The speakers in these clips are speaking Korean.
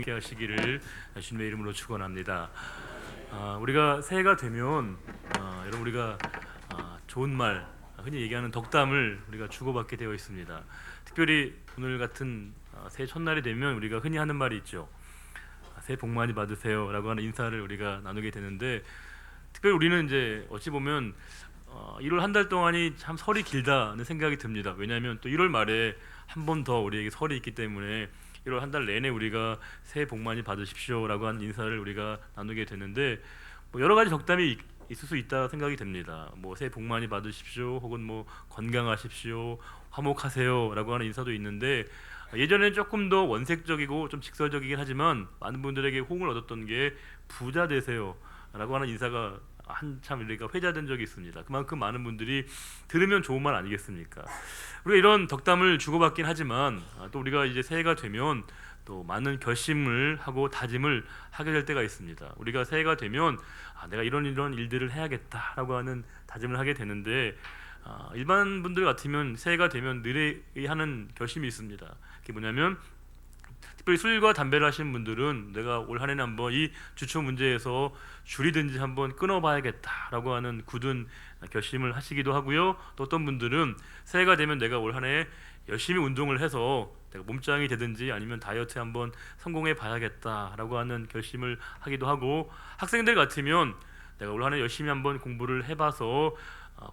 함께 하시기를 주님의 이름으로 축원합니다. 우리가 새해가 되면 여러분 우리가 좋은 말, 흔히 얘기하는 덕담을 우리가 주고받게 되어 있습니다. 특별히 오늘 같은 새해 첫날이 되면 우리가 흔히 하는 말이 있죠. 새해 복 많이 받으세요라고 하는 인사를 우리가 나누게 되는데, 특별히 우리는 이제 어찌 보면 1월 한 달 동안이 참 설이 길다는 생각이 듭니다. 왜냐하면 또 1월 말에 한 번 더 우리에게 설이 있기 때문에 1월 한 달 내내 우리가 새해 복 많이 받으십시오라고 하는 인사를 우리가 나누게 되는데, 여러 가지 덕담이 있을 수 있다 생각이 됩니다. 새해 복 많이 받으십시오, 혹은 건강하십시오, 화목하세요라고 하는 인사도 있는데, 예전에는 조금 더 원색적이고 좀 직설적이긴 하지만 많은 분들에게 호응을 얻었던 게 부자 되세요라고 하는 인사가 한참 우리가 회자된 적이 있습니다. 그만큼 많은 분들이 들으면 좋은 말 아니겠습니까? 우리가 이런 덕담을 주고받긴 하지만 또 우리가 이제 새해가 되면 또 많은 결심을 하고 다짐을 하게 될 때가 있습니다. 우리가 새해가 되면 내가 이런 일들을 해야겠다라고 하는 다짐을 하게 되는데, 일반 분들 같으면 새해가 되면 늘 하는 결심이 있습니다. 그게 뭐냐면, 특별히 술과 담배를 하시는 분들은 내가 올 한해는 한번 이 주초 문제에서 줄이든지 한번 끊어봐야겠다라고 하는 굳은 결심을 하시기도 하고요. 또 어떤 분들은 새해가 되면 내가 올 한해 열심히 운동을 해서 내가 몸짱이 되든지 아니면 다이어트에 한번 성공해 봐야겠다라고 하는 결심을 하기도 하고, 학생들 같으면 내가 올 한해 열심히 한번 공부를 해봐서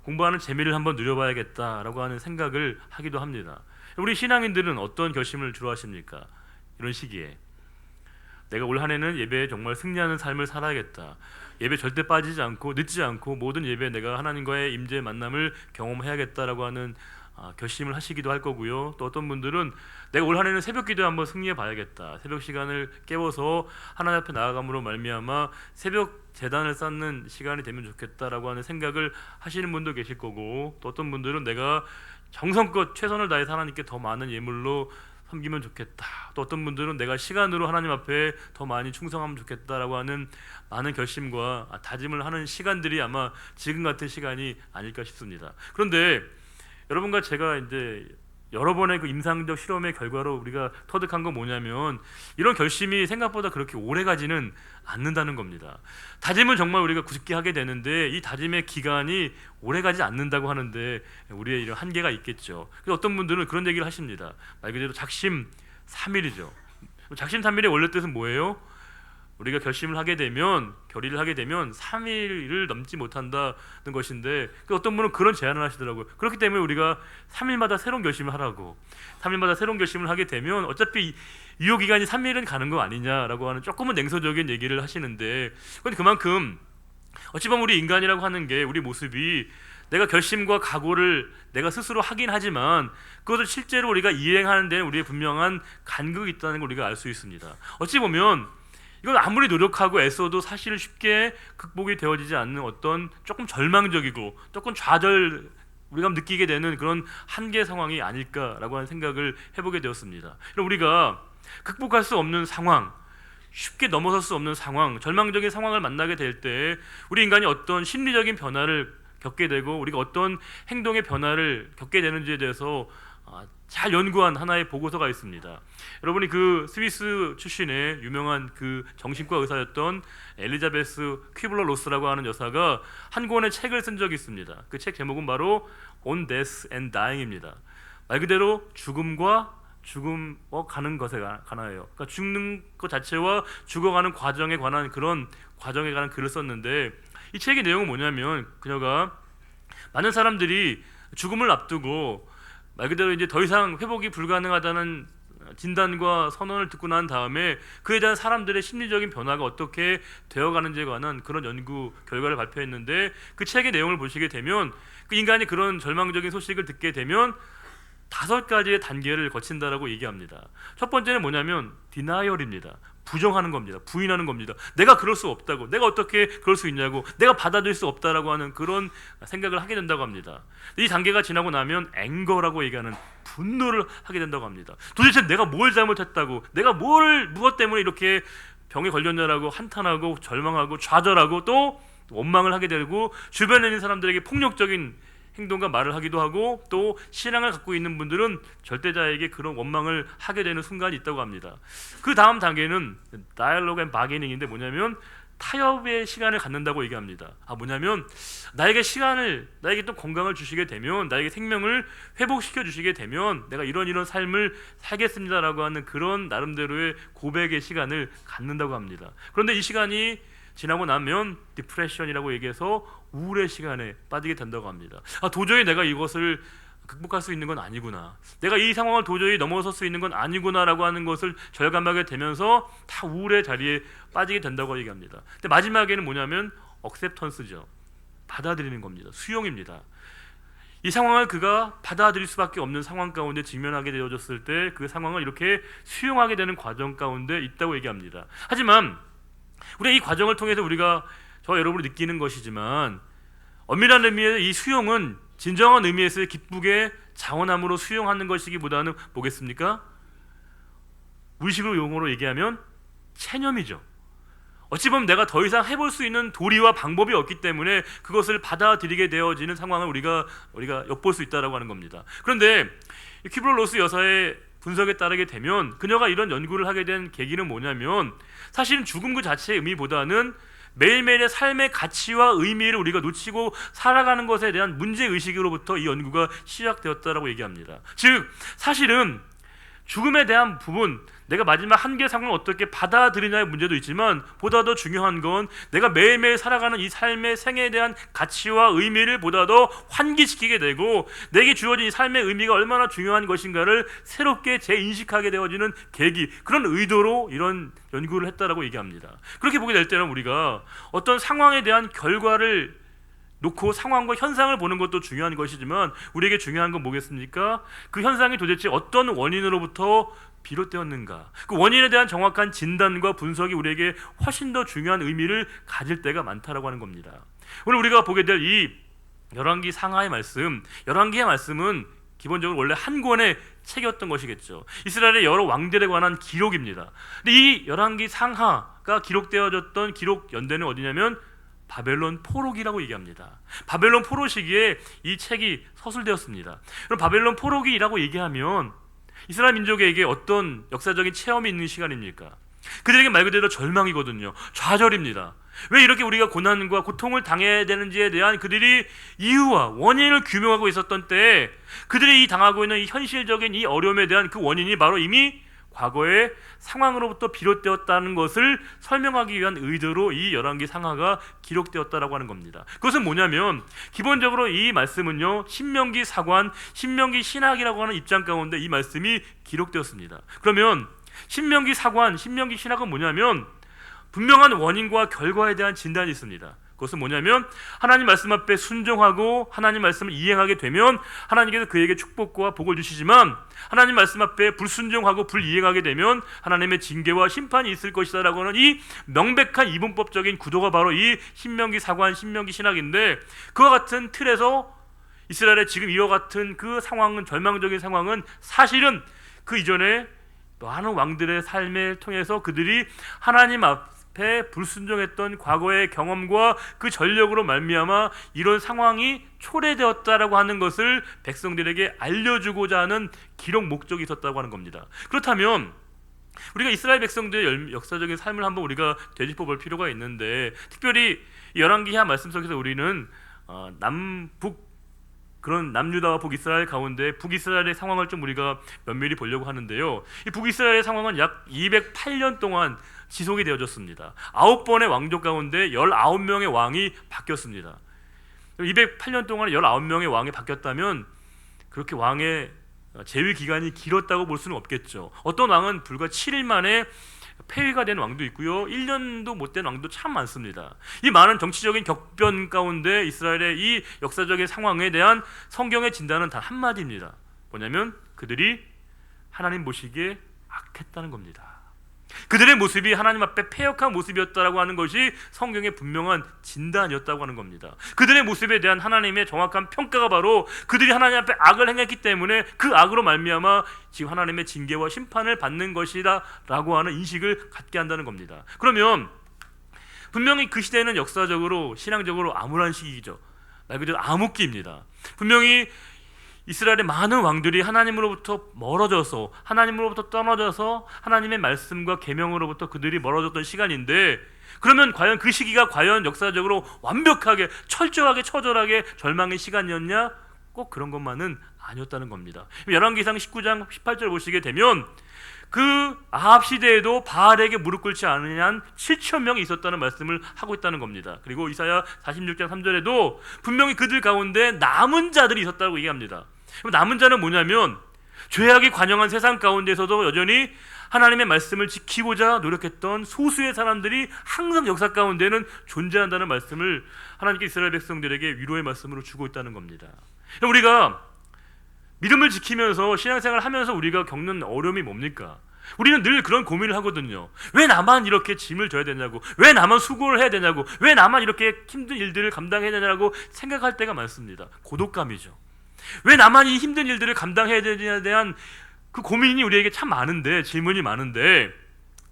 공부하는 재미를 한번 누려봐야겠다라고 하는 생각을 하기도 합니다. 우리 신앙인들은 어떤 결심을 주로 하십니까? 이런 시기에 내가 올 한해는 예배에 정말 승리하는 삶을 살아야겠다, 예배 절대 빠지지 않고 늦지 않고 모든 예배에 내가 하나님과의 임재 만남을 경험해야겠다라고 하는 결심을 하시기도 할 거고요. 또 어떤 분들은 내가 올 한해는 새벽 기도에 한번 승리해 봐야겠다, 새벽 시간을 깨워서 하나님 앞에 나아감으로 말미암아 새벽 제단을 쌓는 시간이 되면 좋겠다라고 하는 생각을 하시는 분도 계실 거고, 또 어떤 분들은 내가 정성껏 최선을 다해서 하나님께 더 많은 예물로 섬기면 좋겠다, 또 어떤 분들은 내가 시간으로 하나님 앞에 더 많이 충성하면 좋겠다라고 하는 많은 결심과 다짐을 하는 시간들이 아마 지금 같은 시간이 아닐까 싶습니다. 그런데 여러분과 제가 이제 여러 번의 그 임상적 실험의 결과로 우리가 터득한 건 뭐냐면, 이런 결심이 생각보다 그렇게 오래 가지는 않는다는 겁니다. 다짐은 정말 우리가 굳게 하게 되는데 이 다짐의 기간이 오래 가지 않는다고 하는데 우리의 이런 한계가 있겠죠. 그래서 어떤 분들은 그런 얘기를 하십니다. 말 그대로 작심삼일이죠. 작심삼일의 원래 뜻은 뭐예요? 우리가 결심을 하게 되면, 결의를 하게 되면 3일을 넘지 못한다는 것인데, 어떤 분은 그런 제안을 하시더라고요. 그렇기 때문에 우리가 3일마다 새로운 결심을 하라고, 3일마다 새로운 결심을 하게 되면 어차피 유효기간이 3일은 가는 거 아니냐라고 하는 조금은 냉소적인 얘기를 하시는데, 그런데 그만큼 어찌 보면 우리 인간이라고 하는 게, 우리 모습이 내가 결심과 각오를 내가 스스로 하긴 하지만 그것을 실제로 우리가 이행하는 데는 우리의 분명한 간극이 있다는 걸 우리가 알 수 있습니다. 어찌 보면 이건 아무리 노력하고 애써도 사실 쉽게 극복이 되어지지 않는 어떤 조금 절망적이고 조금 좌절, 우리가 느끼게 되는 그런 한계 상황이 아닐까라고 하는 생각을 해보게 되었습니다. 우리가 극복할 수 없는 상황, 쉽게 넘어설 수 없는 상황, 절망적인 상황을 만나게 될 때 우리 인간이 어떤 심리적인 변화를 겪게 되고 우리가 어떤 행동의 변화를 겪게 되는지에 대해서 잘 연구한 하나의 보고서가 있습니다. 여러분이 그 스위스 출신의 유명한 그 정신과 의사였던 엘리자베스 퀴블러 로스라고 하는 여사가 한 권의 책을 쓴 적이 있습니다. 그 책 제목은 바로 On Death and Dying입니다. 말 그대로 죽음과 죽음어 가는 것에 관하여요. 그러니까 죽는 것 자체와 죽어가는 과정에 관한, 그런 과정에 관한 글을 썼는데, 이 책의 내용은 뭐냐면, 그녀가 많은 사람들이 죽음을 앞두고 말 그대로 이제 더 이상 회복이 불가능하다는 진단과 선언을 듣고 난 다음에 그에 대한 사람들의 심리적인 변화가 어떻게 되어가는지에 관한 그런 연구 결과를 발표했는데, 그 책의 내용을 보시게 되면 그 인간이 그런 절망적인 소식을 듣게 되면 5가지의 단계를 거친다라고 얘기합니다. 첫 번째는 뭐냐면 디나이얼입니다. 부정하는 겁니다. 부인하는 겁니다. 내가 그럴 수 없다고, 내가 어떻게 그럴 수 있냐고, 내가 받아들일 수 없다라고 하는 그런 생각을 하게 된다고 합니다. 이 단계가 지나고 나면 앵거라고 얘기하는 분노를 하게 된다고 합니다. 도대체 내가 뭘 잘못했다고, 내가 무엇 때문에 이렇게 병에 걸렸냐라고 한탄하고 절망하고 좌절하고 또 원망을 하게 되고 주변에 있는 사람들에게 폭력적인 행동과 말을 하기도 하고 또 신앙을 갖고 있는 분들은 절대자에게 그런 원망을 하게 되는 순간이 있다고 합니다. 그 다음 단계는 다이얼로그 앤 바게닝인데 뭐냐면 타협의 시간을 갖는다고 얘기합니다. 뭐냐면 나에게 또 건강을 주시게 되면, 나에게 생명을 회복시켜 주시게 되면 내가 이런 삶을 살겠습니다라고 하는 그런 나름대로의 고백의 시간을 갖는다고 합니다. 그런데 이 시간이 지나고 나면 디프레션이라고 얘기해서 우울의 시간에 빠지게 된다고 합니다. 도저히 내가 이것을 극복할 수 있는 건 아니구나, 내가 이 상황을 도저히 넘어설 수 있는 건 아니구나라고 하는 것을 절감하게 되면서 다 우울의 자리에 빠지게 된다고 얘기합니다. 근데 마지막에는 뭐냐면 억셉턴스죠. 받아들이는 겁니다. 수용입니다. 이 상황을 그가 받아들일 수밖에 없는 상황 가운데 직면하게 되어졌을 때 그 상황을 이렇게 수용하게 되는 과정 가운데 있다고 얘기합니다. 하지만 우리가 이 과정을 통해서 우리가 저와 여러분이 느끼는 것이지만, 엄밀한 의미의 이 수용은 진정한 의미에서의 기쁘게 자원함으로 수용하는 것이기보다는 뭐겠습니까? 우리식으로 용어로 얘기하면 체념이죠. 어찌 보면 내가 더 이상 해볼 수 있는 도리와 방법이 없기 때문에 그것을 받아들이게 되어지는 상황을 우리가 엿볼 수 있다라고 하는 겁니다. 그런데 키브롤로스 여사의 분석에 따르게 되면 그녀가 이런 연구를 하게 된 계기는 뭐냐면, 사실은 죽음 그 자체의 의미보다는 매일매일의 삶의 가치와 의미를 우리가 놓치고 살아가는 것에 대한 문제의식으로부터 이 연구가 시작되었다라고 얘기합니다. 즉 사실은 죽음에 대한 부분, 내가 마지막 한계 상황을 어떻게 받아들이냐의 문제도 있지만 보다 더 중요한 건 내가 매일매일 살아가는 이 삶의 생애에 대한 가치와 의미를 보다 더 환기시키게 되고, 내게 주어진 이 삶의 의미가 얼마나 중요한 것인가를 새롭게 재인식하게 되어지는 계기, 그런 의도로 이런 연구를 했다라고 얘기합니다. 그렇게 보게 될 때는 우리가 어떤 상황에 대한 결과를 놓고 상황과 현상을 보는 것도 중요한 것이지만, 우리에게 중요한 건 뭐겠습니까? 그 현상이 도대체 어떤 원인으로부터 비롯되었는가, 그 원인에 대한 정확한 진단과 분석이 우리에게 훨씬 더 중요한 의미를 가질 때가 많다라고 하는 겁니다. 오늘 우리가 보게 될 이 열왕기 상하의 말씀, 열왕기의 말씀은 기본적으로 원래 한 권의 책이었던 것이겠죠. 이스라엘의 여러 왕들에 관한 기록입니다. 근데 이 열왕기 상하가 기록되어졌던 기록 연대는 어디냐면 바벨론 포로기라고 얘기합니다. 바벨론 포로 시기에 이 책이 서술되었습니다. 그럼 바벨론 포로기라고 얘기하면 이스라엘 민족에게 어떤 역사적인 체험이 있는 시간입니까? 그들에게 말 그대로 절망이거든요. 좌절입니다. 왜 이렇게 우리가 고난과 고통을 당해야 되는지에 대한 그들이 이유와 원인을 규명하고 있었던 때에 그들이 당하고 있는 이 현실적인 이 어려움에 대한 그 원인이 바로 이미 과거의 상황으로부터 비롯되었다는 것을 설명하기 위한 의도로 이 열왕기 상하가 기록되었다라고 하는 겁니다. 그것은 뭐냐면 기본적으로 이 말씀은요, 신명기 사관, 신명기 신학이라고 하는 입장 가운데 이 말씀이 기록되었습니다. 그러면 신명기 사관, 신명기 신학은 뭐냐면 분명한 원인과 결과에 대한 진단이 있습니다. 그것은 뭐냐면 하나님 말씀 앞에 순종하고 하나님 말씀을 이행하게 되면 하나님께서 그에게 축복과 복을 주시지만, 하나님 말씀 앞에 불순종하고 불이행하게 되면 하나님의 징계와 심판이 있을 것이다 라고 하는 이 명백한 이분법적인 구도가 바로 이 신명기 사관, 신명기 신학인데, 그와 같은 틀에서 이스라엘의 지금 이와 같은 그 상황은, 절망적인 상황은 사실은 그 이전에 많은 왕들의 삶을 통해서 그들이 하나님 앞에 불순종했던 과거의 경험과 그 전력으로 말미암아 이런 상황이 초래되었다라고 하는 것을 백성들에게 알려주고자 하는 기록 목적이 있었다고 하는 겁니다. 그렇다면 우리가 이스라엘 백성들의 역사적인 삶을 한번 우리가 되짚어볼 필요가 있는데, 특별히 열왕기하 말씀 속에서 우리는 남북, 그런 남유다와 북이스라엘 가운데 북이스라엘의 상황을 좀 우리가 면밀히 보려고 하는데요, 이 북이스라엘의 상황은 약 208년 동안 지속이 되어졌습니다. 9번의 왕족 가운데 19명의 왕이 바뀌었습니다. 208년 동안 19명의 왕이 바뀌었다면 그렇게 왕의 재위 기간이 길었다고 볼 수는 없겠죠. 어떤 왕은 불과 7일 만에 폐위가 된 왕도 있고요, 1년도 못 된 왕도 참 많습니다. 이 많은 정치적인 격변 가운데 이스라엘의 이 역사적인 상황에 대한 성경의 진단은 단 한마디입니다. 뭐냐면 그들이 하나님 보시기에 악했다는 겁니다. 그들의 모습이 하나님 앞에 패역한 모습이었다라고 하는 것이 성경의 분명한 진단이었다고 하는 겁니다. 그들의 모습에 대한 하나님의 정확한 평가가 바로 그들이 하나님 앞에 악을 행했기 때문에 그 악으로 말미암아 지금 하나님의 징계와 심판을 받는 것이다 라고 하는 인식을 갖게 한다는 겁니다. 그러면 분명히 그 시대는 역사적으로 신앙적으로 암울한 시기죠. 말 그대로 암흑기입니다. 분명히 이스라엘의 많은 왕들이 하나님으로부터 멀어져서, 하나님으로부터 떨어져서 하나님의 말씀과 계명으로부터 그들이 멀어졌던 시간인데, 그러면 과연 그 시기가 과연 역사적으로 완벽하게 철저하게 처절하게 절망의 시간이었냐? 꼭 그런 것만은 아니었다는 겁니다. 열왕기상 19장 18절 보시게 되면 그 아합 시대에도 바알에게 무릎 꿇지 않으냐 한 7천 명이 있었다는 말씀을 하고 있다는 겁니다. 그리고 이사야 46장 3절에도 분명히 그들 가운데 남은 자들이 있었다고 얘기합니다. 남은 자는 뭐냐면 죄악이 관영한 세상 가운데서도 여전히 하나님의 말씀을 지키고자 노력했던 소수의 사람들이 항상 역사 가운데는 존재한다는 말씀을 하나님께 이스라엘 백성들에게 위로의 말씀으로 주고 있다는 겁니다. 우리가 믿음을 지키면서 신앙생활을 하면서 우리가 겪는 어려움이 뭡니까? 우리는 늘 그런 고민을 하거든요. 왜 나만 이렇게 짐을 져야 되냐고, 왜 나만 수고를 해야 되냐고, 왜 나만 이렇게 힘든 일들을 감당해야 되냐고 생각할 때가 많습니다. 고독감이죠. 왜 나만 이 힘든 일들을 감당해야 되냐에 대한 그 고민이 우리에게 참 많은데, 질문이 많은데,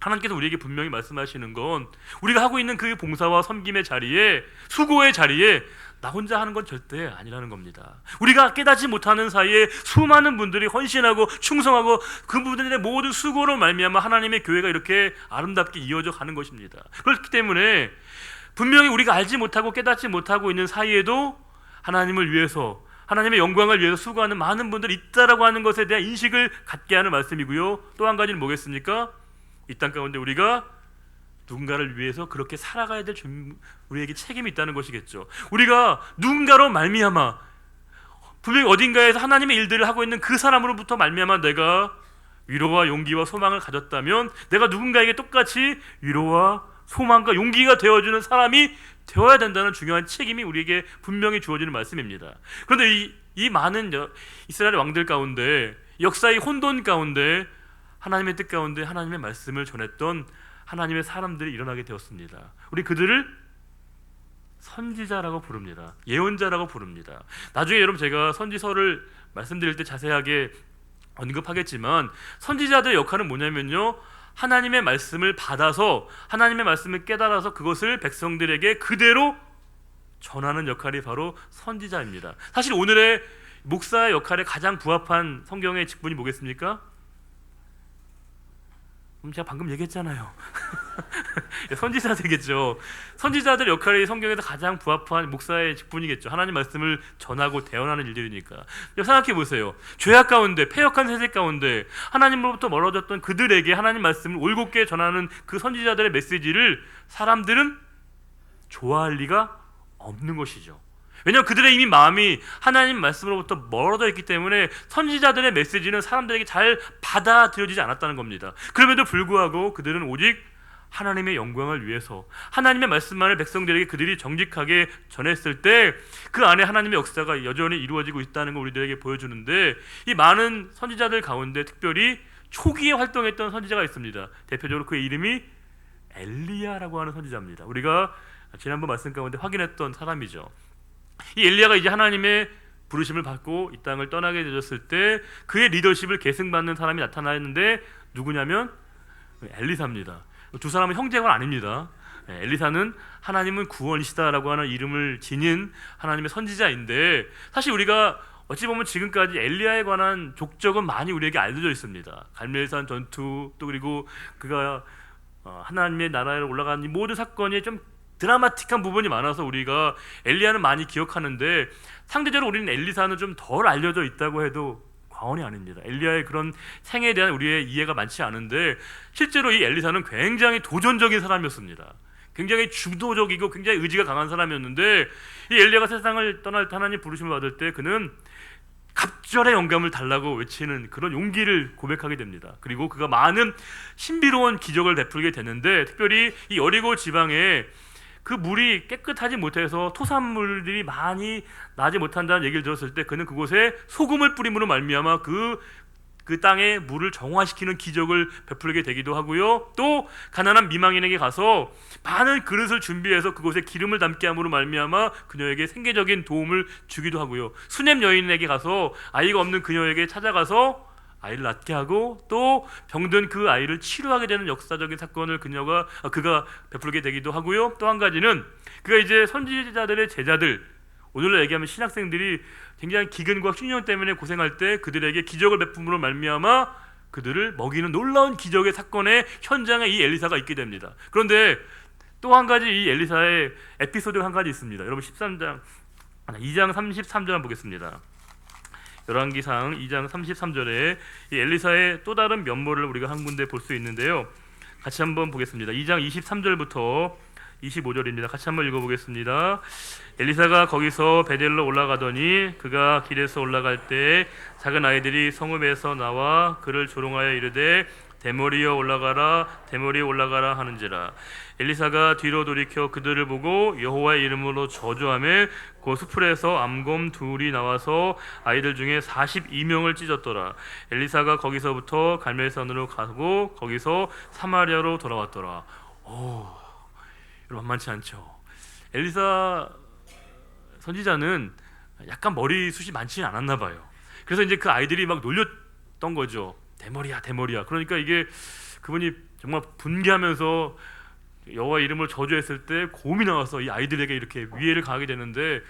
하나님께서 우리에게 분명히 말씀하시는 건 우리가 하고 있는 그 봉사와 섬김의 자리에, 수고의 자리에 나 혼자 하는 건 절대 아니라는 겁니다. 우리가 깨닫지 못하는 사이에 수많은 분들이 헌신하고 충성하고 그분들의 모든 수고로 말미암아 하나님의 교회가 이렇게 아름답게 이어져 가는 것입니다. 그렇기 때문에 분명히 우리가 알지 못하고 깨닫지 못하고 있는 사이에도 하나님을 위해서, 하나님의 영광을 위해서 수고하는 많은 분들이 있다라고 하는 것에 대한 인식을 갖게 하는 말씀이고요. 또 한 가지는 뭐겠습니까? 이 땅 가운데 우리가 누군가를 위해서 그렇게 살아가야 될 우리에게 책임이 있다는 것이겠죠. 우리가 누군가로 말미암아, 분명히 어딘가에서 하나님의 일들을 하고 있는 그 사람으로부터 말미암아 내가 위로와 용기와 소망을 가졌다면 내가 누군가에게 똑같이 위로와 소망과 용기가 되어주는 사람이 되어야 된다는 중요한 책임이 우리에게 분명히 주어지는 말씀입니다. 그런데 이 많은 이스라엘 왕들 가운데, 역사의 혼돈 가운데 하나님의 뜻 가운데 하나님의 말씀을 전했던 하나님의 사람들이 일어나게 되었습니다. 우리 그들을 선지자라고 부릅니다. 예언자라고 부릅니다. 나중에 여러분 제가 선지서를 말씀드릴 때 자세하게 언급하겠지만, 선지자들의 역할은 뭐냐면요, 하나님의 말씀을 받아서, 하나님의 말씀을 깨달아서 그것을 백성들에게 그대로 전하는 역할이 바로 선지자입니다. 사실 오늘의 목사의 역할에 가장 부합한 성경의 직분이 뭐겠습니까? 제가 방금 얘기했잖아요. 선지자들이겠죠. 선지자들 역할이 성경에서 가장 부합한 목사의 직분이겠죠. 하나님 말씀을 전하고 대언하는 일들이니까. 생각해 보세요. 죄악 가운데, 패역한 세대 가운데 하나님으로부터 멀어졌던 그들에게 하나님 말씀을 올곧게 전하는 그 선지자들의 메시지를 사람들은 좋아할 리가 없는 것이죠. 왜냐하면 그들의 이미 마음이 하나님 말씀으로부터 멀어져 있기 때문에 선지자들의 메시지는 사람들에게 잘 받아들여지지 않았다는 겁니다. 그럼에도 불구하고 그들은 오직 하나님의 영광을 위해서 하나님의 말씀만을 백성들에게 그들이 정직하게 전했을 때 그 안에 하나님의 역사가 여전히 이루어지고 있다는 걸 우리들에게 보여주는데, 이 많은 선지자들 가운데 특별히 초기에 활동했던 선지자가 있습니다. 대표적으로 그의 이름이 엘리야라고 하는 선지자입니다. 우리가 지난번 말씀 가운데 확인했던 사람이죠. 이 엘리야가 이제 하나님의 부르심을 받고 이 땅을 떠나게 되었을 때 그의 리더십을 계승받는 사람이 나타나는데 누구냐면 엘리사입니다. 두 사람은 형제가 아닙니다. 엘리사는 하나님은 구원이시다라고 하는 이름을 지닌 하나님의 선지자인데, 사실 우리가 어찌 보면 지금까지 엘리야에 관한 족적은 많이 우리에게 알려져 있습니다. 갈멜산 전투, 또 그리고 그가 하나님의 나라에 올라간 이 모든 사건이 좀 드라마틱한 부분이 많아서 우리가 엘리야는 많이 기억하는데, 상대적으로 우리는 엘리사는 좀 덜 알려져 있다고 해도 과언이 아닙니다. 엘리야의 그런 생애에 대한 우리의 이해가 많지 않은데, 실제로 이 엘리사는 굉장히 도전적인 사람이었습니다. 굉장히 주도적이고 굉장히 의지가 강한 사람이었는데, 이 엘리야가 세상을 떠날 하나님 부르심을 받을 때 그는 갑절의 영감을 달라고 외치는 그런 용기를 고백하게 됩니다. 그리고 그가 많은 신비로운 기적을 베풀게 되는데, 특별히 이 여리고 지방에 그 물이 깨끗하지 못해서 토산물들이 많이 나지 못한다는 얘기를 들었을 때 그는 그곳에 소금을 뿌림으로 말미암아 그 땅에 물을 정화시키는 기적을 베풀게 되기도 하고요. 또 가난한 미망인에게 가서 많은 그릇을 준비해서 그곳에 기름을 담게 함으로 말미암아 그녀에게 생계적인 도움을 주기도 하고요. 수냄 여인에게 가서 아이가 없는 그녀에게 찾아가서 아이를 낳게 하고 또 병든 그 아이를 치료하게 되는 역사적인 사건을 그가 베풀게 되기도 하고요. 또 한 가지는 그가 이제 선지자들의 제자들, 오늘날 얘기하면 신학생들이 굉장히 기근과 흉년 때문에 고생할 때 그들에게 기적을 베품으로 말미암아 그들을 먹이는 놀라운 기적의 사건의 현장에 이 엘리사가 있게 됩니다. 그런데 또 한 가지 이 엘리사의 에피소드가 한 가지 있습니다. 여러분 2장 33절 한번 보겠습니다. 열왕기상 2장 33절에 이 엘리사의 또 다른 면모를 우리가 한 군데 볼 수 있는데요. 같이 한번 보겠습니다. 2장 23절부터 25절입니다. 같이 한번 읽어보겠습니다. 엘리사가 거기서 베델로 올라가더니 그가 길에서 올라갈 때 작은 아이들이 성읍에서 나와 그를 조롱하여 이르되 대머리여 올라가라 대머리여 올라가라 하는지라. 엘리사가 뒤로 돌이켜 그들을 보고 여호와의 이름으로 저주하며 그 수풀에서 암곰 둘이 나와서 아이들 중에 42명을 찢었더라. 엘리사가 거기서부터 갈멜산으로 가고 거기서 사마리아로 돌아왔더라. 여러분 만만치 않죠. 엘리사 선지자는 약간 머리숱이 많지는 않았나 봐요. 그래서 이제 그 아이들이 막 놀렸던 거죠. 대머리야 대머리야. 그러니까 이게 그분이 정말 분개하면서 여호와 이름을 저주했을 때 곰이 나와서 이 아이들에게 이렇게 위해를 가하게 되는데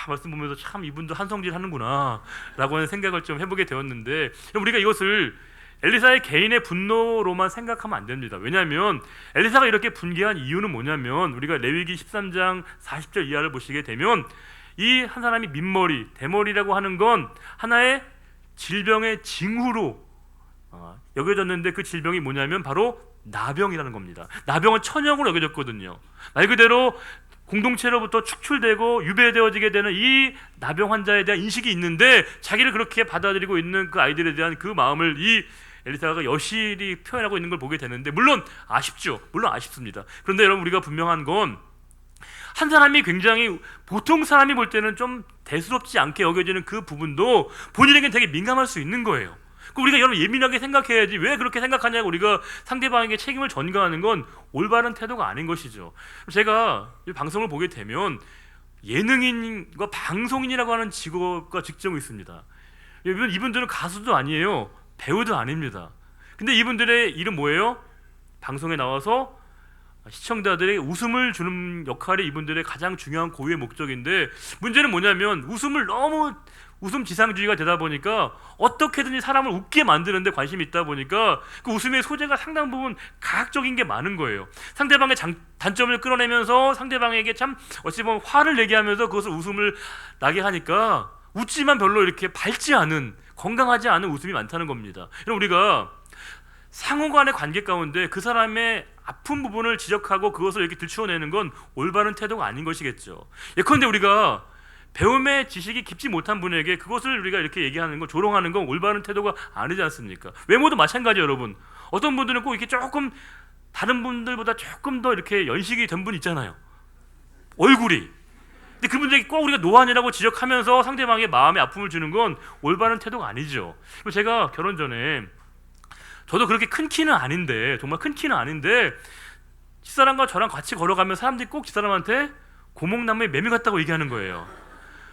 말씀 보면서 참 이분도 한성질 하는구나 라고 하는 생각을 좀 해보게 되었는데, 우리가 이것을 엘리사의 개인의 분노로만 생각하면 안 됩니다. 왜냐하면 엘리사가 이렇게 분개한 이유는 뭐냐면 우리가 레위기 13장 40절 이하를 보시게 되면 이 한 사람이 민머리, 대머리라고 하는 건 하나의 질병의 징후로 여겨졌는데 그 질병이 뭐냐면 바로 나병이라는 겁니다. 나병은 천형으로 여겨졌거든요. 말 그대로 공동체로부터 축출되고 유배되어지게 되는 이 나병 환자에 대한 인식이 있는데 자기를 그렇게 받아들이고 있는 그 아이들에 대한 그 마음을 이 엘리사가 여실히 표현하고 있는 걸 보게 되는데, 물론 아쉽죠. 물론 아쉽습니다. 그런데 여러분 우리가 분명한 건 한 사람이 굉장히 보통 사람이 볼 때는 좀 대수롭지 않게 여겨지는 그 부분도 본인에게는 되게 민감할 수 있는 거예요. 우리가 여러분 예민하게 생각해야지 왜 그렇게 생각하냐고 우리가 상대방에게 책임을 전가하는 건 올바른 태도가 아닌 것이죠. 제가 이 방송을 보게 되면 예능인과 방송인이라고 하는 직업과 직종이 있습니다. 이분들은 가수도 아니에요. 배우도 아닙니다. 근데 이분들의 일은 뭐예요? 방송에 나와서 시청자들에게 웃음을 주는 역할이 이분들의 가장 중요한 고유의 목적인데, 문제는 뭐냐면 웃음 지상주의가 되다 보니까 어떻게든지 사람을 웃게 만드는데 관심이 있다 보니까 그 웃음의 소재가 상당 부분 가학적인 게 많은 거예요. 상대방의 단점을 끌어내면서 상대방에게 참 어찌 보면 화를 내게 하면서 그것을 웃음을 나게 하니까 웃지만 별로 이렇게 밝지 않은, 건강하지 않은 웃음이 많다는 겁니다. 우리가 상호간의 관계 가운데 그 사람의 아픈 부분을 지적하고 그것을 이렇게 들추어내는 건 올바른 태도가 아닌 것이겠죠. 예컨대 우리가 배움의 지식이 깊지 못한 분에게 그것을 우리가 이렇게 얘기하는 거, 조롱하는 건 올바른 태도가 아니지 않습니까? 외모도 마찬가지예요, 여러분. 어떤 분들은 꼭 이렇게 조금 다른 분들보다 조금 더 이렇게 연식이 된 분 있잖아요. 얼굴이. 근데 그분들에게 꼭 우리가 노안이라고 지적하면서 상대방의 마음에 아픔을 주는 건 올바른 태도가 아니죠. 제가 결혼 전에 저도 그렇게 큰 키는 아닌데, 정말 큰 키는 아닌데 집사람과 저랑 같이 걸어가면 사람들이 꼭 집사람한테 고목나무에 매미 같다고 얘기하는 거예요.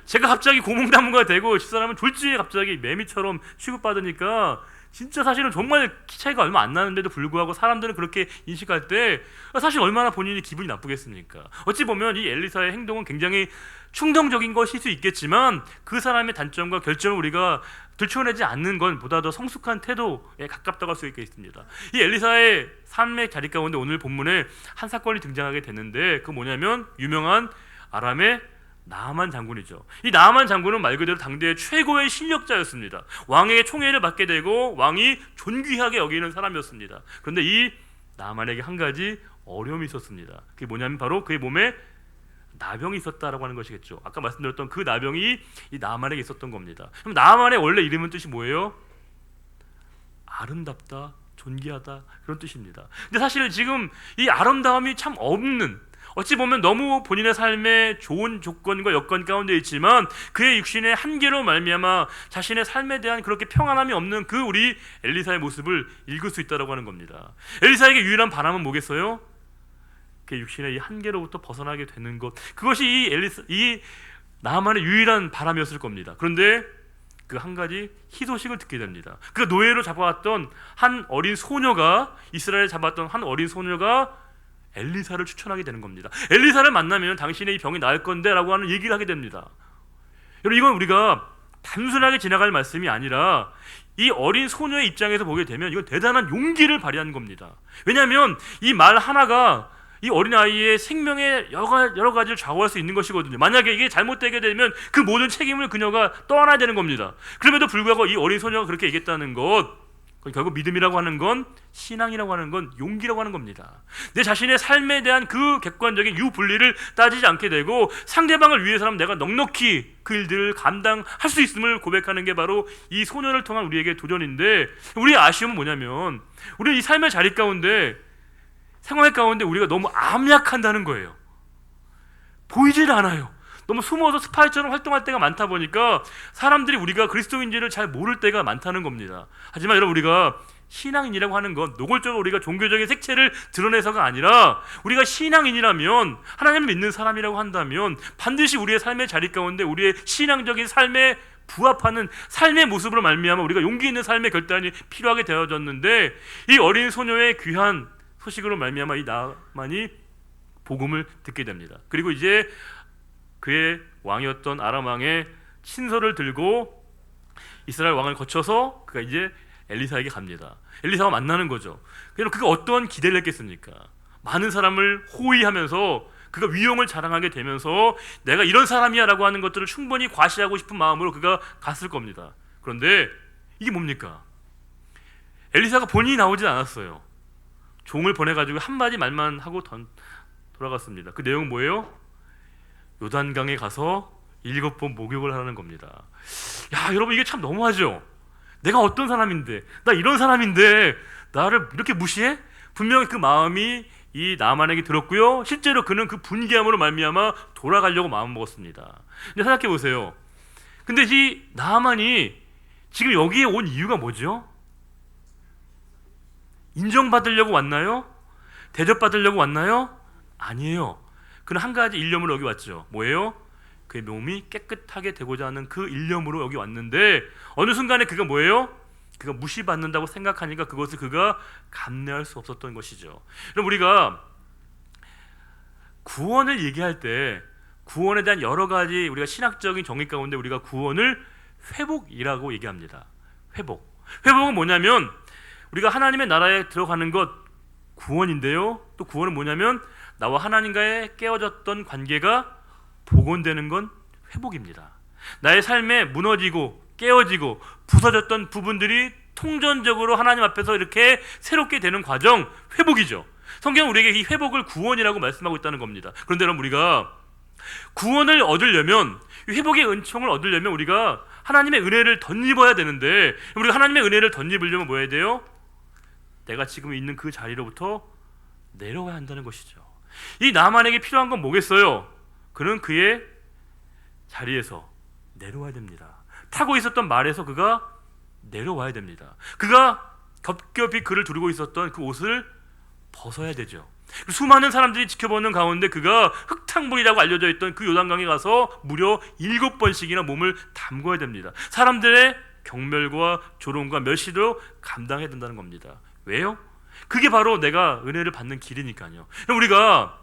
제가 갑자기 고목나무가 되고 집사람은 졸지에 갑자기 매미처럼 취급받으니까 진짜 사실은 정말 키 차이가 얼마 안 나는데도 불구하고 사람들은 그렇게 인식할 때 사실 얼마나 본인이 기분이 나쁘겠습니까? 어찌 보면 이 엘리사의 행동은 굉장히 충동적인 것일 수 있겠지만 그 사람의 단점과 결점을 우리가 들춰내지 않는 건 보다 더 성숙한 태도에 가깝다고 할 수 있겠습니다. 이 엘리사의 삶의 자리 가운데 오늘 본문에 한 사건이 등장하게 되는데, 그 뭐냐면 유명한 아람의 나아만 장군이죠. 이 나아만 장군은 말 그대로 당대의 최고의 실력자였습니다. 왕에게 총애를 받게 되고 왕이 존귀하게 여기는 사람이었습니다. 그런데 이 나아만에게 한 가지 어려움이 있었습니다. 그게 뭐냐면 바로 그의 몸에 나병이 있었다라고 하는 것이겠죠. 아까 말씀드렸던 그 나병이 이 나아만에게 있었던 겁니다. 그럼 나아만의 원래 이름은 뜻이 뭐예요? 아름답다, 존귀하다, 그런 뜻입니다. 근데 사실 지금 이 아름다움이 참 없는, 어찌 보면 너무 본인의 삶에 좋은 조건과 여건 가운데 있지만 그의 육신의 한계로 말미암아 자신의 삶에 대한 그렇게 평안함이 없는 그 우리 엘리사의 모습을 읽을 수 있다고 하는 겁니다. 엘리사에게 유일한 바람은 뭐겠어요? 그 육신의 이 한계로부터 벗어나게 되는 것, 그것이 이 나아만의 유일한 바람이었을 겁니다. 그런데 그 한 가지 희소식을 듣게 됩니다. 그 노예로 잡아왔던 한 어린 소녀가, 이스라엘에 잡았던 한 어린 소녀가 엘리사를 추천하게 되는 겁니다. 엘리사를 만나면 당신의 이 병이 나을 건데 라고 하는 얘기를 하게 됩니다. 여러분, 이건 우리가 단순하게 지나갈 말씀이 아니라 이 어린 소녀의 입장에서 보게 되면 이건 대단한 용기를 발휘하는 겁니다. 왜냐하면 이 말 하나가 이 어린아이의 생명의 여러 가지를 좌우할 수 있는 것이거든요. 만약에 이게 잘못되게 되면 그 모든 책임을 그녀가 떠안아야 되는 겁니다. 그럼에도 불구하고 이 어린 소녀가 그렇게 얘기했다는 것, 결국 믿음이라고 하는 건, 신앙이라고 하는 건 용기라고 하는 겁니다. 내 자신의 삶에 대한 그 객관적인 유불리를 따지지 않게 되고 상대방을 위해서라면 내가 넉넉히 그 일들을 감당할 수 있음을 고백하는 게 바로 이 소녀를 통한 우리에게 도전인데, 우리의 아쉬움은 뭐냐면 우리 이 삶의 자리 가운데, 생활 가운데 우리가 너무 암약한다는 거예요. 보이질 않아요. 너무 숨어서 스파이처럼 활동할 때가 많다 보니까 사람들이 우리가 그리스도인지를 잘 모를 때가 많다는 겁니다. 하지만 여러분, 우리가 신앙인이라고 하는 건 노골적으로 우리가 종교적인 색채를 드러내서가 아니라, 우리가 신앙인이라면, 하나님을 믿는 사람이라고 한다면 반드시 우리의 삶의 자리 가운데 우리의 신앙적인 삶에 부합하는 삶의 모습으로 말미암아 우리가 용기 있는 삶의 결단이 필요하게 되어졌는데, 이 어린 소녀의 귀한 소식으로 말미암아 이 나만이 복음을 듣게 됩니다. 그리고 이제 그의 왕이었던 아람 왕의 친서를 들고 이스라엘 왕을 거쳐서 그가 이제 엘리사에게 갑니다. 엘리사와 만나는 거죠. 그럼 그가 어떤 기대를 했겠습니까? 많은 사람을 호위하면서 그가 위용을 자랑하게 되면서 내가 이런 사람이야 라고 하는 것들을 충분히 과시하고 싶은 마음으로 그가 갔을 겁니다. 그런데 이게 뭡니까? 엘리사가 본인이 나오지 않았어요. 종을 보내가지고 한마디 말만 하고 돌아갔습니다. 그 내용은 뭐예요? 요단강에 가서 7번 목욕을 하는 겁니다. 야, 여러분, 이게 참 너무하죠? 내가 어떤 사람인데, 나 이런 사람인데 나를 이렇게 무시해? 분명히 그 마음이 이 나만에게 들었고요, 실제로 그는 그 분개함으로 말미암아 돌아가려고 마음먹었습니다. 근데 생각해 보세요. 근데 이 나만이 지금 여기에 온 이유가 뭐죠? 인정받으려고 왔나요? 대접받으려고 왔나요? 아니에요. 그는 한 가지 일념으로 여기 왔죠. 뭐예요? 그의 몸이 깨끗하게 되고자 하는 그 일념으로 여기 왔는데, 어느 순간에 그가 뭐예요? 그가 무시받는다고 생각하니까 그것을 그가 감내할 수 없었던 것이죠. 그럼 우리가 구원을 얘기할 때 구원에 대한 여러 가지 우리가 신학적인 정의 가운데 우리가 구원을 회복이라고 얘기합니다. 회복은 뭐냐면 우리가 하나님의 나라에 들어가는 것, 구원인데요, 또 구원은 뭐냐면 나와 하나님과의 깨어졌던 관계가 복원되는 건 회복입니다. 나의 삶에 무너지고 깨어지고 부서졌던 부분들이 통전적으로 하나님 앞에서 이렇게 새롭게 되는 과정, 회복이죠. 성경은 우리에게 이 회복을 구원이라고 말씀하고 있다는 겁니다. 그런데 여러분, 우리가 구원을 얻으려면, 회복의 은총을 얻으려면 우리가 하나님의 은혜를 덧입어야 되는데, 우리가 하나님의 은혜를 덧입으려면 뭐 해야 돼요? 내가 지금 있는 그 자리로부터 내려와야 한다는 것이죠. 이 나만에게 필요한 건 뭐겠어요? 그는 그의 자리에서 내려와야 됩니다. 타고 있었던 말에서 그가 내려와야 됩니다. 그가 겹겹이 그를 두르고 있었던 그 옷을 벗어야 되죠. 수많은 사람들이 지켜보는 가운데 그가 흙탕물이라고 알려져 있던 그 요단강에 가서 무려 7번씩이나 몸을 담궈야 됩니다. 사람들의 경멸과 조롱과 멸시도 감당해야 된다는 겁니다. 왜요? 그게 바로 내가 은혜를 받는 길이니까요. 우리가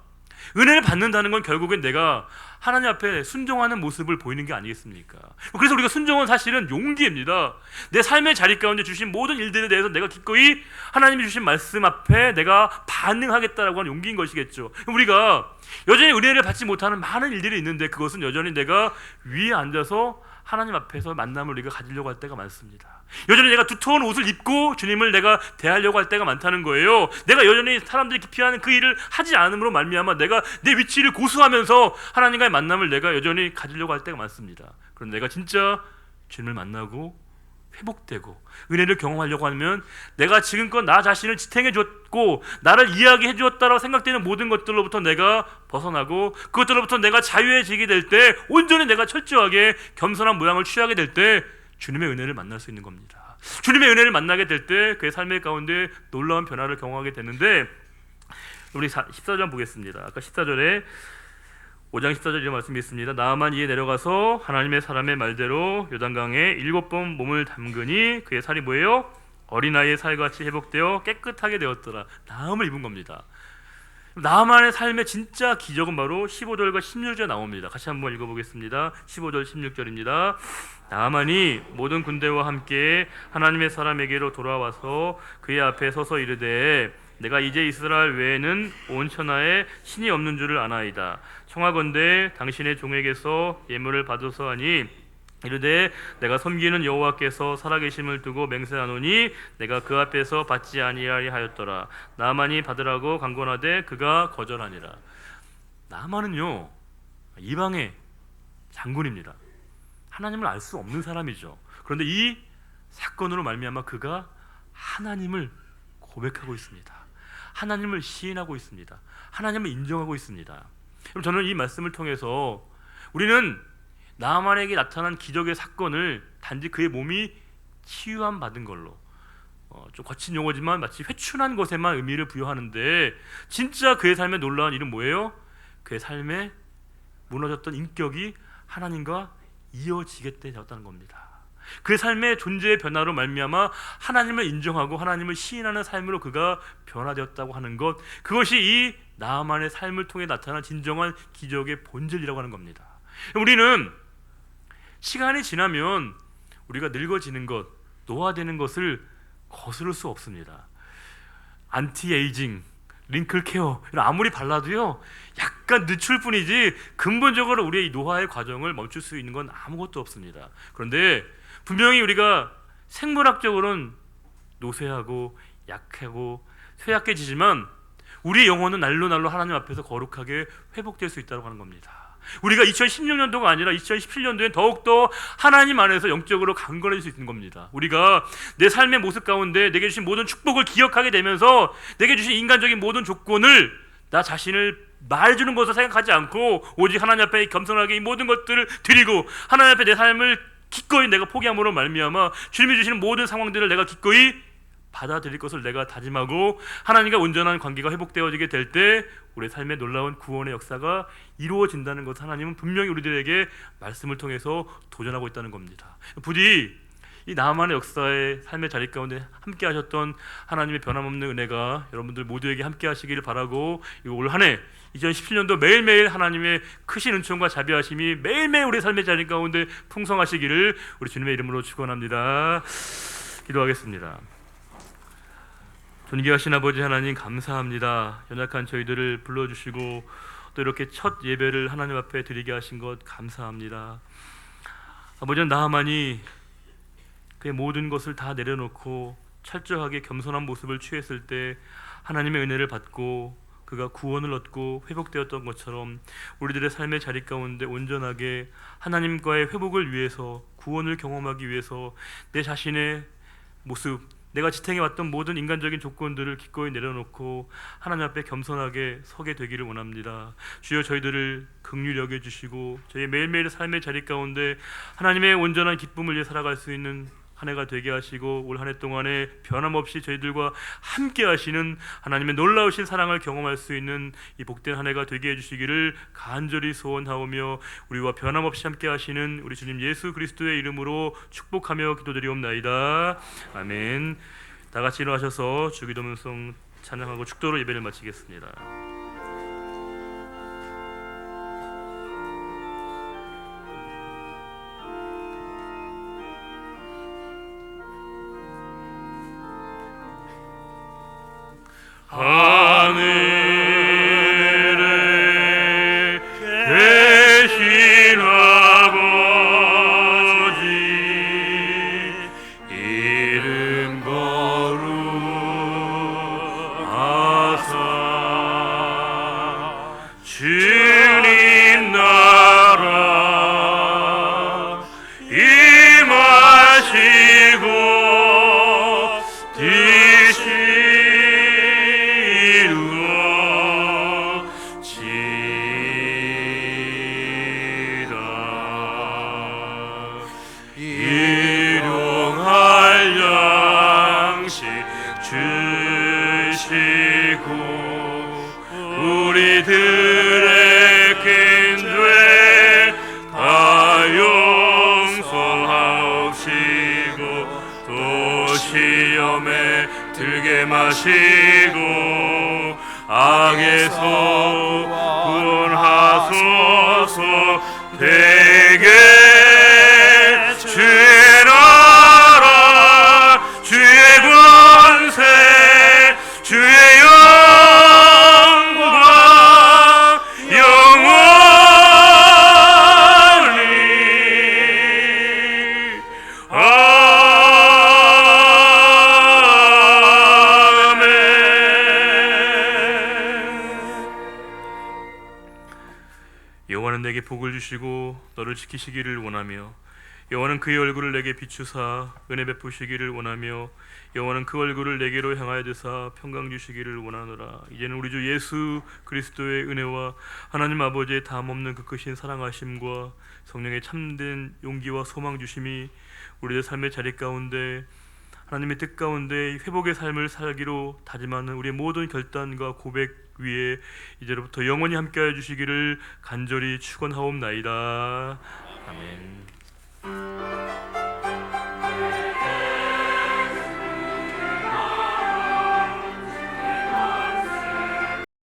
은혜를 받는다는 건 결국엔 내가 하나님 앞에 순종하는 모습을 보이는 게 아니겠습니까? 그래서 우리가 순종은 사실은 용기입니다. 내 삶의 자리 가운데 주신 모든 일들에 대해서 내가 기꺼이 하나님이 주신 말씀 앞에 내가 반응하겠다라고 하는 용기인 것이겠죠. 우리가 여전히 은혜를 받지 못하는 많은 일들이 있는데, 그것은 여전히 내가 위에 앉아서 하나님 앞에서 만남을 우리가 가지려고 할 때가 많습니다. 여전히 내가 두터운 옷을 입고 주님을 내가 대하려고 할 때가 많다는 거예요. 내가 여전히 사람들이 기피하는 그 일을 하지 않음으로 말미암아 내가 내 위치를 고수하면서 하나님과의 만남을 내가 여전히 가지려고 할 때가 많습니다. 그런데 내가 진짜 주님을 만나고 회복되고 은혜를 경험하려고 하면 내가 지금껏 나 자신을 지탱해 줬고 나를 이해하게 해주었다고 생각되는 모든 것들로부터 내가 벗어나고, 그것들로부터 내가 자유해지게 될 때, 온전히 내가 철저하게 겸손한 모양을 취하게 될 때 주님의 은혜를 만날 수 있는 겁니다. 주님의 은혜를 만나게 될 때 그의 삶의 가운데 놀라운 변화를 경험하게 되는데, 우리 14절 보겠습니다. 아까 14절에 5장 14절 이런 말씀이 있습니다. 나아만 이에 내려가서 하나님의 사람의 말대로 요단강에 7번 몸을 담그니 그의 살이 뭐예요? 어린아이의 살같이 회복되어 깨끗하게 되었더라. 나음을 입은 겁니다. 나만의 삶의 진짜 기적은 바로 15절과 16절에 나옵니다. 같이 한번 읽어보겠습니다. 15절 16절입니다. 나만이 모든 군대와 함께 하나님의 사람에게로 돌아와서 그의 앞에 서서 이르되 내가 이제 이스라엘 외에는 온 천하에 신이 없는 줄을 아나이다. 청하건대 당신의 종에게서 예물을 받아서 하니 이르되 내가 섬기는 여호와께서 살아계심을 두고 맹세하노니 내가 그 앞에서 받지 아니하리 하였더라. 나만이 받으라고 강권하되 그가 거절하니라. 나만은요 이방의 장군입니다. 하나님을 알 수 없는 사람이죠. 그런데 이 사건으로 말미암아 그가 하나님을 고백하고 있습니다. 하나님을 시인하고 있습니다. 하나님을 인정하고 있습니다. 그럼 저는 이 말씀을 통해서 우리는 나만에게 나타난 기적의 사건을 단지 그의 몸이 치유함 받은 걸로 좀 거친 용어지만 마치 회춘한 것에만 의미를 부여하는데 진짜 그의 삶의 놀라운 일은 뭐예요? 그의 삶에 무너졌던 인격이 하나님과 이어지게 되었다는 겁니다. 그의 삶의 존재의 변화로 말미암아 하나님을 인정하고 하나님을 시인하는 삶으로 그가 변화되었다고 하는 것, 그것이 이 나만의 삶을 통해 나타난 진정한 기적의 본질이라고 하는 겁니다. 우리는 시간이 지나면 우리가 늙어지는 것, 노화되는 것을 거스를 수 없습니다. 안티에이징, 링클 케어 아무리 발라도요 약간 늦출 뿐이지 근본적으로 우리의 이 노화의 과정을 멈출 수 있는 건 아무것도 없습니다. 그런데 분명히 우리가 생물학적으로는 노쇠하고 약하고 쇠약해지지만 우리의 영혼은 날로 하나님 앞에서 거룩하게 회복될 수 있다고 하는 겁니다. 우리가 2016년도가 아니라 2017년도엔 더욱더 하나님 안에서 영적으로 강건해질 수 있는 겁니다. 우리가 내 삶의 모습 가운데 내게 주신 모든 축복을 기억하게 되면서 내게 주신 인간적인 모든 조건을 나 자신을 말해주는 것으로 생각하지 않고 오직 하나님 앞에 겸손하게 이 모든 것들을 드리고 하나님 앞에 내 삶을 기꺼이 내가 포기함으로 말미암아 주님이 주시는 모든 상황들을 내가 기꺼이 받아들일 것을 내가 다짐하고 하나님과 온전한 관계가 회복되어지게 될 때 우리의 삶에 놀라운 구원의 역사가 이루어진다는 것을 하나님은 분명히 우리들에게 말씀을 통해서 도전하고 있다는 겁니다. 부디 이 나만의 역사의 삶의 자리 가운데 함께 하셨던 하나님의 변함없는 은혜가 여러분들 모두에게 함께 하시기를 바라고, 올 한 해 2017년도 매일매일 하나님의 크신 은총과 자비하심이 매일매일 우리 삶의 자리 가운데 풍성하시기를 우리 주님의 이름으로 축원합니다. 기도하겠습니다. 존귀하신 아버지 하나님, 감사합니다. 연약한 저희들을 불러주시고 또 이렇게 첫 예배를 하나님 앞에 드리게 하신 것 감사합니다. 아버지는 나하만이 그의 모든 것을 다 내려놓고 철저하게 겸손한 모습을 취했을 때 하나님의 은혜를 받고 그가 구원을 얻고 회복되었던 것처럼 우리들의 삶의 자리 가운데 온전하게 하나님과의 회복을 위해서, 구원을 경험하기 위해서 내 자신의 모습, 내가 지탱해왔던 모든 인간적인 조건들을 기꺼이 내려놓고 하나님 앞에 겸손하게 서게 되기를 원합니다. 주여, 저희들을 긍휼히 여겨주시고 저희 매일매일 삶의 자리 가운데 하나님의 온전한 기쁨을 위해 살아갈 수 있는 한 해가 되게 하시고 올 한 해 동안에 변함없이 저희들과 함께 하시는 하나님의 놀라우신 사랑을 경험할 수 있는 이 복된 한 해가 되게 해주시기를 간절히 소원하오며 우리와 변함없이 함께 하시는 우리 주님 예수 그리스도의 이름으로 축복하며 기도드리옵나이다. 아멘. 다 같이 일어나셔서 주기도문송 찬양하고 축도로 예배를 마치겠습니다. 하늘에 계신 아버지 이름 거룩하사 주님 나라 임하시고 우리들의 낀죄 다 용서하옵시고 또 시험에 들게 마시고 악에서 구원하소서. 되게 주의 나라 주의 권세 주의 영광 영원히 아멘. 여호와는 내게 복을 주시고 너를 지키시기를 원하며 여호와는 그의 얼굴을 내게 비추사 은혜 베푸시기를 원하며 여호와는 그 얼굴을 내게로 향하여 드사 평강 주시기를 원하노라. 이제는 우리 주 예수 그리스도의 은혜와 하나님 아버지의 다함없는 그 크신 사랑하심과 성령의 참된 용기와 소망 주심이 우리의 삶의 자리 가운데 하나님의 뜻 가운데 회복의 삶을 살기로 다짐하는 우리의 모든 결단과 고백 위에 이제로부터 영원히 함께하여 주시기를 간절히 축원하옵나이다. 아멘.